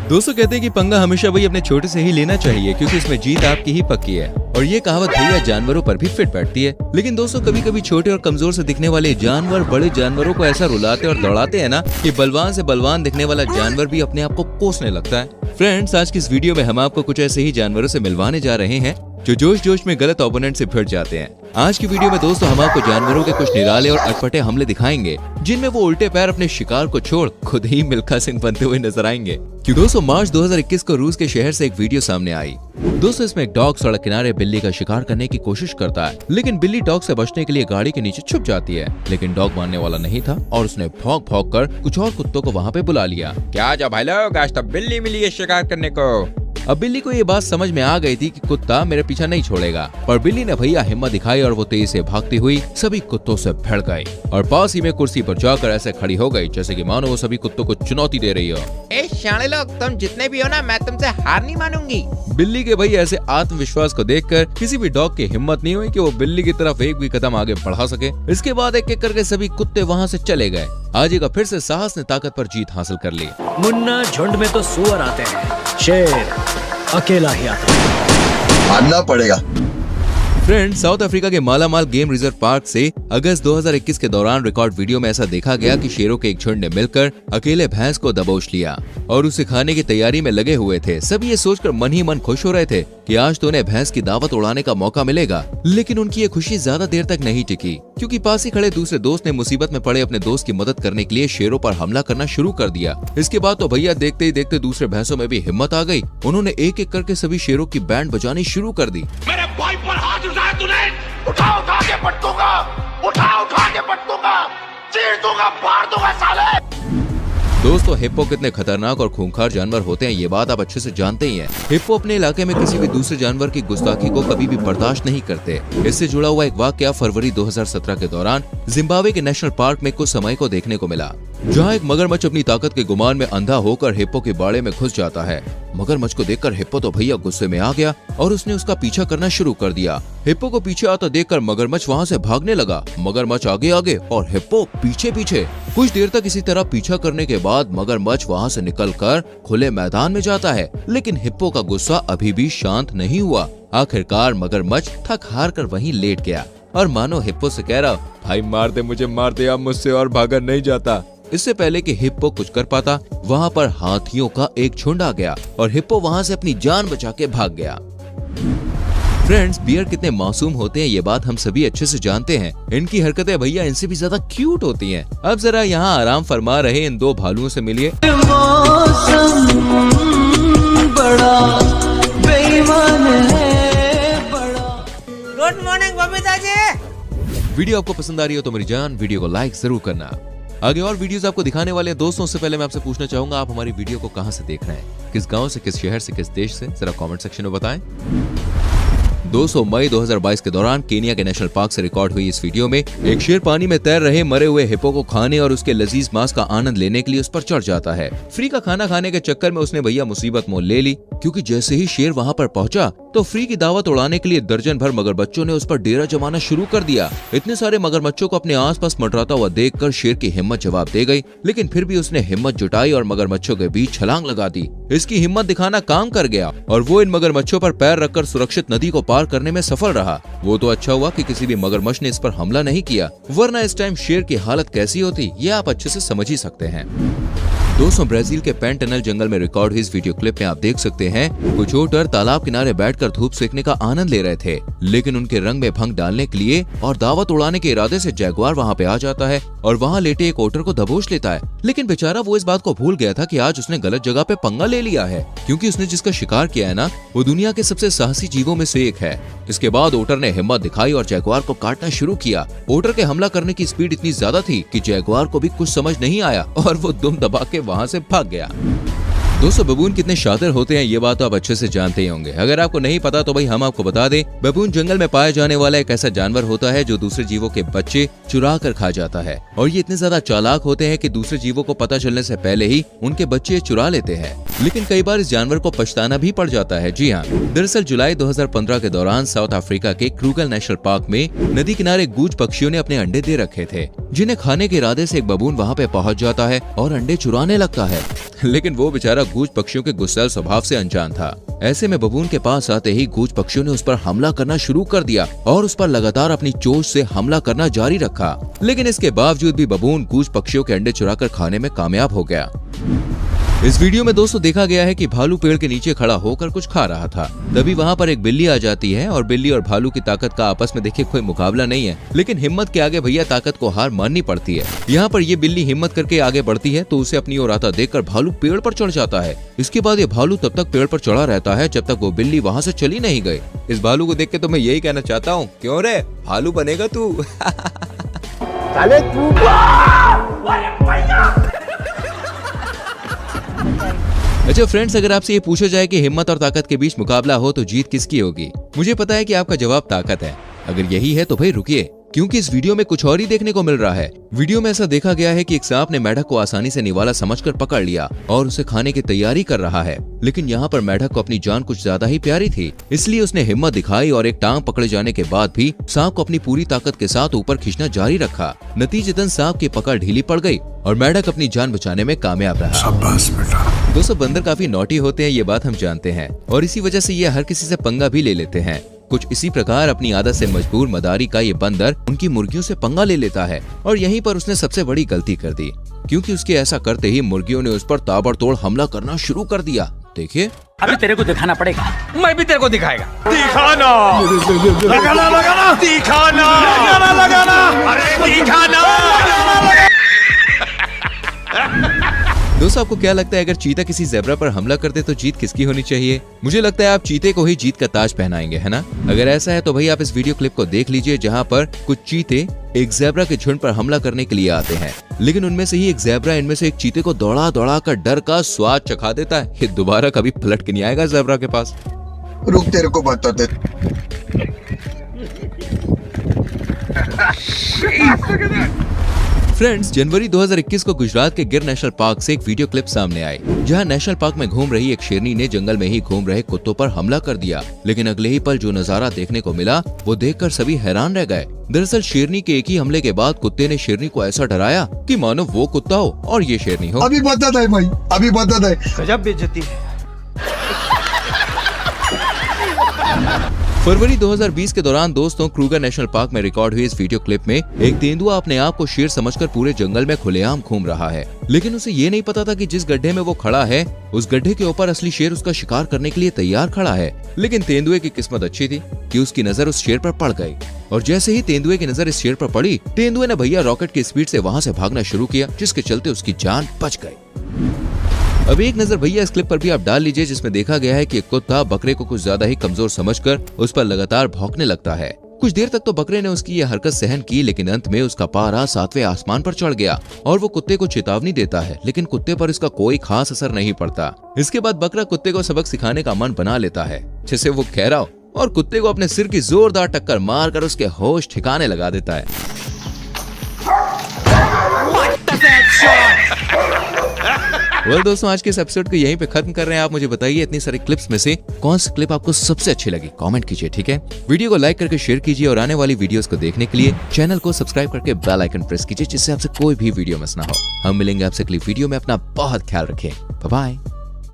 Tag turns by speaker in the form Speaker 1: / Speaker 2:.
Speaker 1: दोस्तों कहते हैं कि पंगा हमेशा वही अपने छोटे से ही लेना चाहिए, क्योंकि इसमें जीत आपकी ही पक्की है। और ये कहावत भैया जानवरों पर भी फिट बैठती है। लेकिन दोस्तों कभी कभी छोटे और कमजोर से दिखने वाले जानवर बड़े जानवरों को ऐसा रुलाते और दौड़ाते हैं ना कि बलवान से बलवान दिखने वाला जानवर भी अपने आप को कोसने लगता है। फ्रेंड्स, आज की इस वीडियो में हम आपको कुछ ऐसे ही जानवरों से मिलवाने जा रहे हैं जो जोश जोश में गलत ओपोनेंट से भिड़ जाते हैं। आज की वीडियो में दोस्तों हम आपको जानवरों के कुछ निराले और अटपटे हमले दिखाएंगे, जिनमें वो उल्टे पैर अपने शिकार को छोड़ खुद ही मिल्खा सिंह बनते हुए नजर आएंगे। कि दोस्तों मार्च 2021 को रूस के शहर से एक वीडियो सामने आई। दोस्तों इसमें एक डॉग सड़क किनारे बिल्ली का शिकार करने की कोशिश करता है, लेकिन बिल्ली डॉग से बचने के लिए गाड़ी के नीचे छुप जाती है। लेकिन डॉग मानने वाला नहीं था और उसने भौंक भौंक कर कुछ और कुत्तों को वहाँ पे बुला लिया।
Speaker 2: क्या जा भाई लोग, आज तो बिल्ली मिली है शिकार करने को।
Speaker 1: अब बिल्ली को ये बात समझ में आ गई थी कि कुत्ता मेरे पीछा नहीं छोड़ेगा, पर बिल्ली ने भैया हिम्मत दिखाई और वो तेजी से भागती हुई सभी कुत्तों से भिड़ गई और पास ही में कुर्सी पर जाकर ऐसे खड़ी हो गई जैसे कि मानो वो सभी कुत्तों को चुनौती दे रही हो।
Speaker 2: ए शाणे लोग, तुम जितने भी हो ना, मैं तुमसे हार नहीं मानूंगी।
Speaker 1: बिल्ली के भैया ऐसे आत्मविश्वास को देखकर किसी भी डॉग की हिम्मत नहीं हुई कि वो बिल्ली की तरफ एक भी कदम आगे बढ़ा सके। इसके बाद एक एक करके सभी कुत्ते वहाँ से चले गए। आज का फिर से साहस ने ताकत पर जीत हासिल कर ली।
Speaker 3: मुन्ना, झुंड में तो सुअर आते हैं, शेर अकेला ही आता है।
Speaker 4: मानना पड़ेगा।
Speaker 1: फ्रेंड, साउथ अफ्रीका के मालामाल गेम रिजर्व पार्क से अगस्त 2021 के दौरान रिकॉर्ड वीडियो में ऐसा देखा गया कि शेरों के एक झुंड ने मिलकर अकेले भैंस को दबोच लिया और उसे खाने की तैयारी में लगे हुए थे। सभी ये सोचकर मन ही मन खुश हो रहे थे कि आज तो उन्हें भैंस की दावत उड़ाने का मौका मिलेगा। लेकिन उनकी ये खुशी ज्यादा देर तक नहीं टिकी, क्योंकि पास ही खड़े दूसरे दोस्त ने मुसीबत में पड़े अपने दोस्त की मदद करने के लिए शेरों पर हमला करना शुरू कर दिया। इसके बाद तो भैया देखते ही देखते दूसरे भैंसों में भी हिम्मत आ गई। उन्होंने एक एक करके सभी शेरों की बैंड बजानी शुरू कर दी।
Speaker 5: मेरे भाई पर हाथ उठाया तूने, उठा उठा के पटकूंगा, उठा उठा के पटकूंगा, चीर दूंगा, फाड़ दूंगा साले।
Speaker 1: दोस्तों हिप्पो कितने खतरनाक और खूंखार जानवर होते हैं ये बात आप अच्छे से जानते ही हैं। हिप्पो अपने इलाके में किसी भी दूसरे जानवर की गुस्ताखी को कभी भी बर्दाश्त नहीं करते। इससे जुड़ा हुआ एक वाकया फरवरी 2017 के दौरान जिम्बाब्वे के नेशनल पार्क में कुछ समय को देखने को मिला, जहां एक मगरमच्छ अपनी ताकत के गुमान में अंधा होकर हिप्पो के बाड़े में घुस जाता है। मगरमच्छ को देखकर हिप्पो तो भैया गुस्से में आ गया और उसने उसका पीछा करना शुरू कर दिया। हिप्पो को पीछे आता देखकर मगरमच्छ वहां से भागने लगा। मगरमच्छ आगे आगे और हिप्पो पीछे पीछे। कुछ देर तक इसी तरह पीछा करने के बाद मगरमच्छ वहां से निकलकर खुले मैदान में जाता है, लेकिन हिप्पो का गुस्सा अभी भी शांत नहीं हुआ। आखिरकार मगरमच्छ थक हार कर वहीं लेट गया और मानो हिप्पो से कह रहा, भाई मार दे मुझे, मार दे, अब मुझसे और भागा नहीं जाता। इससे पहले कि हिप्पो कुछ कर पाता, वहाँ पर हाथियों का एक झुंड आ गया और हिप्पो वहाँ से अपनी जान बचा के भाग गया। फ्रेंड्स, बियर कितने मासूम होते हैं ये बात हम सभी अच्छे से जानते हैं। इनकी हरकतें भैया इनसे भी ज्यादा क्यूट होती हैं। अब जरा यहाँ आराम फरमा रहे इन दो भालुओं से मिलिए।
Speaker 2: Good morning Babita ji.
Speaker 1: Video आपको पसंद आ रही हो तो मेरी जान वीडियो को लाइक जरूर करना। आगे और वीडियोस आपको दिखाने वाले हैं। दोस्तों उससे पहले मैं आपसे पूछना चाहूंगा, आप हमारी वीडियो को कहां से देख रहे हैं, किस गांव से, किस शहर से, किस देश से, जरा कमेंट सेक्शन में बताएं। दोस्तों मई 2022 के दौरान केनिया के नेशनल पार्क से रिकॉर्ड हुई इस वीडियो में एक शेर पानी में तैर रहे मरे हुए हिप्पो को खाने और उसके लजीज मांस का आनंद लेने के लिए उस पर चढ़ जाता है। फ्री का खाना खाने के चक्कर में उसने भैया मुसीबत मोल ले ली, क्योंकि जैसे ही शेर वहां पर पहुंचा तो फ्री की दावत उड़ाने के लिए दर्जन भर मगरमच्छों ने उस पर डेरा जमाना शुरू कर दिया। इतने सारे मगरमच्छों को अपने आसपास मंडराता हुआ देखकर शेर की हिम्मत जवाब दे गई, लेकिन फिर भी उसने हिम्मत जुटाई और मगरमच्छों के बीच छलांग लगा दी। इसकी हिम्मत दिखाना काम कर गया और वो इन मगरमच्छों पर पैर रखकर सुरक्षित नदी को पार करने में सफल रहा। वो तो अच्छा हुआ कि किसी भी मगरमच्छ ने इस पर हमला नहीं किया, वरना इस टाइम शेर की हालत कैसी होती ये आप अच्छे से समझ ही सकते हैं। दोस्तों ब्राजील के पेंटनल जंगल में रिकॉर्ड हुई इस वीडियो क्लिप में आप देख सकते हैं कुछ ओटर तालाब किनारे बैठकर धूप सेकने का आनंद ले रहे थे, लेकिन उनके रंग में भंग डालने के लिए और दावत उड़ाने के इरादे से जैगुआर वहां पे आ जाता है और वहां लेटे एक ओटर को दबोच लेता है। लेकिन बेचारा वो इस बात को भूल गया था कि आज उसने गलत जगह पे पंगा ले लिया है, क्योंकि उसने जिसका शिकार किया है ना वो दुनिया के सबसे साहसी जीवों में से एक है। इसके बाद ओटर ने हिम्मत दिखाई और जैगुआर को काटना शुरू किया। ओटर के हमला करने की स्पीड इतनी ज्यादा थी कि जैगुआर को भी कुछ समझ नहीं आया और वो दुम दबा के वहाँ से भाग गया। दोस्तों बबून कितने शातिर होते हैं ये बात तो आप अच्छे से जानते ही होंगे। अगर आपको नहीं पता तो भाई हम आपको बता दें, बबून जंगल में पाया जाने वाला एक ऐसा जानवर होता है जो दूसरे जीवों के बच्चे चुरा कर खा जाता है। और ये इतने ज्यादा चालाक होते हैं कि दूसरे जीवों को पता चलने से पहले ही उनके बच्चे चुरा लेते हैं। लेकिन कई बार इस जानवर को पछताना भी पड़ जाता है। जी हाँ, दरअसल जुलाई 2015 के दौरान साउथ अफ्रीका के क्रूगर नेशनल पार्क में नदी किनारे गूंज पक्षियों ने अपने अंडे दे रखे थे, जिन्हें खाने के इरादे से एक बबून वहाँ पे पहुँच जाता है और अंडे चुराने लगता है। लेकिन वो बेचारा गूंज पक्षियों के गुस्सैल स्वभाव से अनजान था। ऐसे में बबून के पास आते ही गूंज पक्षियों ने उस पर हमला करना शुरू कर दिया और उस पर लगातार अपनी चोंच से हमला करना जारी रखा। लेकिन इसके बावजूद भी बबून गूंज पक्षियों के अंडे चुराकर खाने में कामयाब हो गया। इस वीडियो में दोस्तों देखा गया है कि भालू पेड़ के नीचे खड़ा होकर कुछ खा रहा था। तभी वहाँ पर एक बिल्ली आ जाती है और बिल्ली और भालू की ताकत का आपस में देखिए कोई मुकाबला नहीं है, लेकिन हिम्मत के आगे भैया ताकत को हार माननी पड़ती है। यहाँ पर ये बिल्ली हिम्मत करके आगे बढ़ती है तो उसे अपनी ओर आता देखकर भालू पेड़ पर चढ़ जाता है। इसके बाद ये भालू तब तक पेड़ पर चढ़ा रहता है जब तक वो बिल्ली वहाँ से चली नहीं गई। इस भालू को देख के तो मैं यही कहना चाहता हूँ, क्यों रे भालू बनेगा तू। अच्छा फ्रेंड्स, अगर आपसे ये पूछा जाए कि हिम्मत और ताकत के बीच मुकाबला हो तो जीत किसकी होगी, मुझे पता है कि आपका जवाब ताकत है। अगर यही है तो भाई रुकिए, क्योंकि इस वीडियो में कुछ और ही देखने को मिल रहा है। वीडियो में ऐसा देखा गया है कि एक सांप ने मेढक को आसानी से निवाला समझकर पकड़ लिया और उसे खाने की तैयारी कर रहा है। लेकिन यहाँ पर मेढक को अपनी जान कुछ ज्यादा ही प्यारी थी, इसलिए उसने हिम्मत दिखाई और एक टांग पकड़े जाने के बाद भी सांप को अपनी पूरी ताकत के साथ ऊपर खींचना जारी रखा। नतीजतन सांप की पकड़ ढीली पड़ गई और मेढक अपनी जान बचाने में कामयाब रहा।
Speaker 5: शाबाश बेटा।
Speaker 1: दोस्तों बंदर काफी नॉटी होते हैं, ये बात हम जानते हैं, और इसी वजह से ये हर किसी से पंगा भी ले लेते हैं। कुछ इसी प्रकार अपनी आदत से मजबूर मदारी का ये बंदर उनकी मुर्गियों से पंगा ले लेता है और यहीं पर उसने सबसे बड़ी गलती कर दी, क्योंकि उसके ऐसा करते ही मुर्गियों ने उस पर ताबड़तोड़ हमला करना शुरू कर दिया। देखिए,
Speaker 3: अभी तेरे को दिखाना पड़ेगा।
Speaker 2: मैं भी तेरे को दिखाएगा।
Speaker 5: दिखाना लगाना लगाना दिखाना लगाना लगाना अरे दिखाना।
Speaker 1: दोस्तों आपको क्या लगता है अगर चीता किसी ज़ेब्रा पर हमला कर दे तो जीत किसकी होनी चाहिए? मुझे लगता है आप चीते को ही जीत का ताज पहनाएंगे, है ना? अगर ऐसा है तो भाई आप इस वीडियो क्लिप को देख लीजिए जहां पर कुछ चीते एक ज़ेब्रा के झुंड पर हमला करने के लिए आते हैं, लेकिन उनमें से ही एक ज़ेब्रा इनमें से एक चीते को दौड़ा दौड़ा कर डर का स्वाद चखा देता है। ये दोबारा कभी पलट के नहीं आएगा ज़ेब्रा के पास।
Speaker 5: रुक तेरे को बताते।
Speaker 1: फ्रेंड्स, जनवरी 2021 को गुजरात के गिर नेशनल पार्क से एक वीडियो क्लिप सामने आई, जहां नेशनल पार्क में घूम रही एक शेरनी ने जंगल में ही घूम रहे कुत्तों पर हमला कर दिया। लेकिन अगले ही पल जो नजारा देखने को मिला वो देखकर सभी हैरान रह गए। दरअसल शेरनी के एक ही हमले के बाद कुत्ते ने शेरनी को ऐसा डराया कि मानो वो कुत्ता हो और ये शेरनी हो।
Speaker 5: अभी बता दे भाई, अभी बता दे।
Speaker 2: गजब बेइज्जती है।
Speaker 1: फरवरी 2020 के दौरान दोस्तों क्रूगर नेशनल पार्क में रिकॉर्ड हुई इस वीडियो क्लिप में एक तेंदुआ अपने आप को शेर समझकर पूरे जंगल में खुलेआम घूम रहा है, लेकिन उसे ये नहीं पता था कि जिस गड्ढे में वो खड़ा है उस गड्ढे के ऊपर असली शेर उसका शिकार करने के लिए तैयार खड़ा है। लेकिन तेंदुए की किस्मत अच्छी थी कि उसकी नजर उस शेर पर पड़ गई, और जैसे ही तेंदुए की नजर इस शेर पर पड़ी, तेंदुए ने भैया रॉकेट की स्पीड से वहाँ से भागना शुरू किया, जिसके चलते उसकी जान बच गई। अब एक नजर भैया इस क्लिप पर भी आप डाल लीजिए, जिसमें देखा गया है कि एक कुत्ता बकरे को कुछ ज्यादा ही कमजोर समझकर उस पर लगातार भौंकने लगता है। कुछ देर तक तो बकरे ने उसकी ये हरकत सहन की, लेकिन अंत में उसका पारा 7वें आसमान पर चढ़ गया और वो कुत्ते को चेतावनी देता है, लेकिन कुत्ते पर इसका कोई खास असर नहीं पड़ता। इसके बाद बकरा कुत्ते को सबक सिखाने का मन बना लेता है, जिससे वो ठहराव और कुत्ते को अपने सिर की जोरदार टक्कर मारकर उसके होश ठिकाने लगा देता है। वेल दोस्तों, आज के इस एपिसोड को यहीं पे खत्म कर रहे हैं। आप मुझे बताइए इतनी सारी क्लिप्स में से कौन सी क्लिप आपको सबसे अच्छी लगी, कमेंट कीजिए, ठीक है? वीडियो को लाइक करके शेयर कीजिए और आने वाली वीडियोस को देखने के लिए चैनल को सब्सक्राइब करके बेल आइकन प्रेस कीजिए, जिससे आपसे कोई भी वीडियो मिस ना हो। हम मिलेंगे आपसे अगली वीडियो में। अपना बहुत ख्याल रखें। Bye bye.